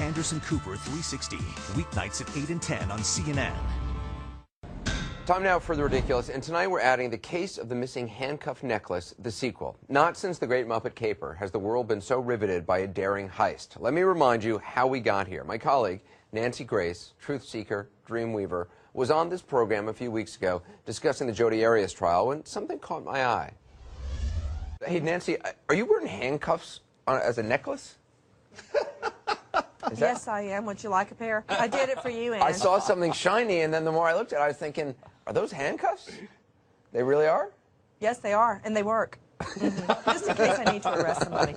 Anderson Cooper 360, weeknights at 8 and 10 on CNN. Time now for The Ridiculous, and tonight we're adding The Case of the Missing Handcuff Necklace, the sequel. Not since The Great Muppet Caper has the world been so riveted by a daring heist. Let me remind you how we got here. My colleague, Nancy Grace, truth seeker, dream weaver, was on this program a few weeks ago discussing the Jodi Arias trial when something caught my eye. Hey, Nancy, are you wearing handcuffs as a necklace? Yes, I am. Would you like a pair? I did it for you, Ann. I saw something shiny, and then the more I looked at it, I was thinking, are those handcuffs? They really are? Yes, they are, and they work. Just in case I need to arrest somebody.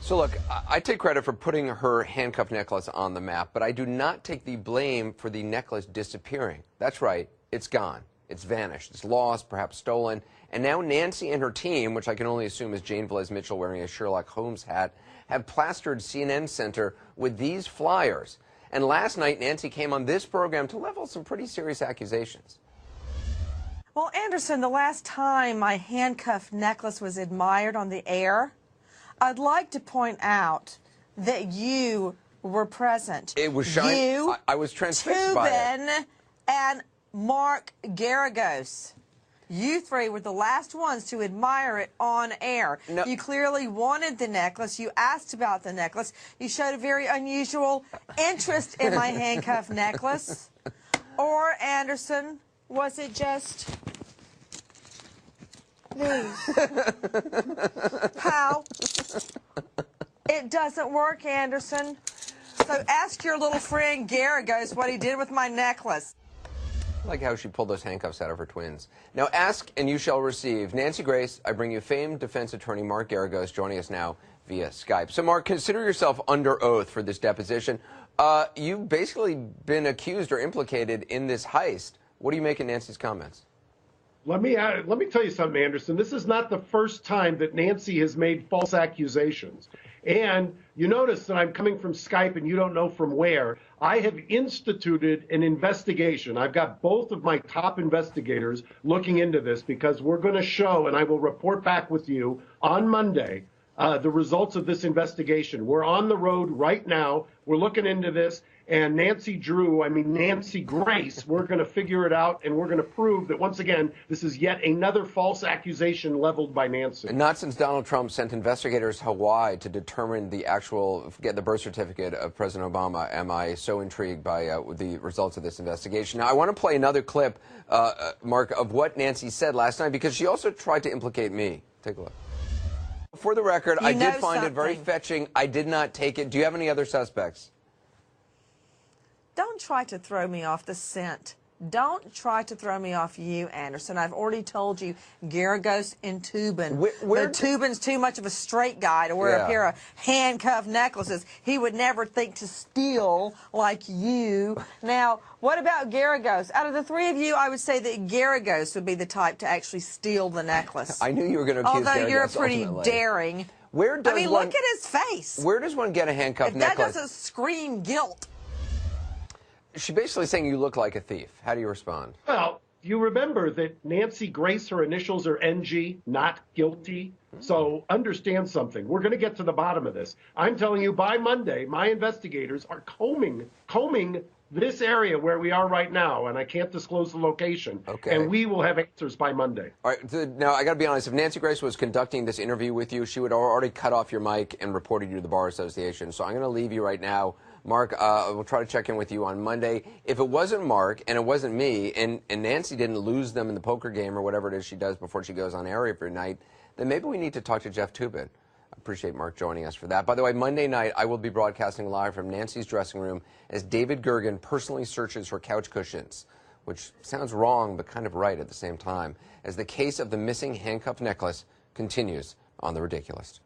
So look, I take credit for putting her handcuff necklace on the map, but I do not take the blame for the necklace disappearing. That's right, it's gone. It's vanished. It's lost, perhaps stolen. And now Nancy and her team, which I can only assume is Jane Velez Mitchell wearing a Sherlock Holmes hat, have plastered CNN Center with these flyers. And last night, Nancy came on this program to level some pretty serious accusations. Well, Anderson, the last time my handcuff necklace was admired on the air, I'd like to point out that you were present. It was shiny. You, I was transfixed by it. Toobin, and Mark Geragos. You three were the last ones to admire it on air. No. You clearly wanted the necklace. You asked about the necklace. You showed a very unusual interest in my handcuff necklace. Or, Anderson, was it just these? How? It doesn't work, Anderson. So ask your little friend Geragos what he did with my necklace. I like how she pulled those handcuffs out of her twins. Now ask and you shall receive. Nancy Grace, I bring you famed defense attorney Mark Geragos joining us now via Skype. So Mark, consider yourself under oath for this deposition. You've basically been accused or implicated in this heist. What do you make of Nancy's comments? Let me tell you something, Anderson. This is not the first time that Nancy has made false accusations. And you notice that I'm coming from Skype and you don't know from where. I have instituted an investigation. I've got both of my top investigators looking into this because we're going to show, and I will report back with you on Monday, the results of this investigation. We're on the road right now. We're looking into this. And Nancy Grace, we're going to figure it out, and we're going to prove that, once again, this is yet another false accusation leveled by Nancy. And not since Donald Trump sent investigators to Hawaii to determine get the birth certificate of President Obama am I so intrigued by the results of this investigation. Now, I want to play another clip, Mark, of what Nancy said last night, because she also tried to implicate me. Take a look. For the record, I did find it very fetching. I did not take it. Do you have any other suspects? Don't try to throw me off the scent. Don't try to throw me off you, Anderson. I've already told you, Geragos and Toobin. But Toobin's too much of a straight guy to wear a pair of handcuff necklaces. He would never think to steal like you. Now, what about Geragos? Out of the three of you, I would say that Geragos would be the type to actually steal the necklace. I knew you were going to accuse Geragos. Although you're pretty daring. Look at his face. Where does one get a handcuff necklace? That doesn't scream guilt. She's basically saying you look like a thief. How do you respond? Well, you remember that Nancy Grace, her initials are NG, not guilty. So understand something. We're going to get to the bottom of this. I'm telling you, by Monday, my investigators are combing this area where we are right now, and I can't disclose the location. Okay. And we will have answers by Monday. All right. Now, I got to be honest. If Nancy Grace was conducting this interview with you, she would have already cut off your mic and reported you to the Bar Association. So I'm going to leave you right now. Mark, we'll try to check in with you on Monday. If it wasn't Mark and it wasn't me, and Nancy didn't lose them in the poker game or whatever it is she does before she goes on air every night, then maybe we need to talk to Jeff Toobin. I appreciate Mark joining us for that. By the way, Monday night, I will be broadcasting live from Nancy's dressing room as David Gergen personally searches her couch cushions, which sounds wrong but kind of right at the same time, as the case of the missing handcuff necklace continues on The Ridiculous.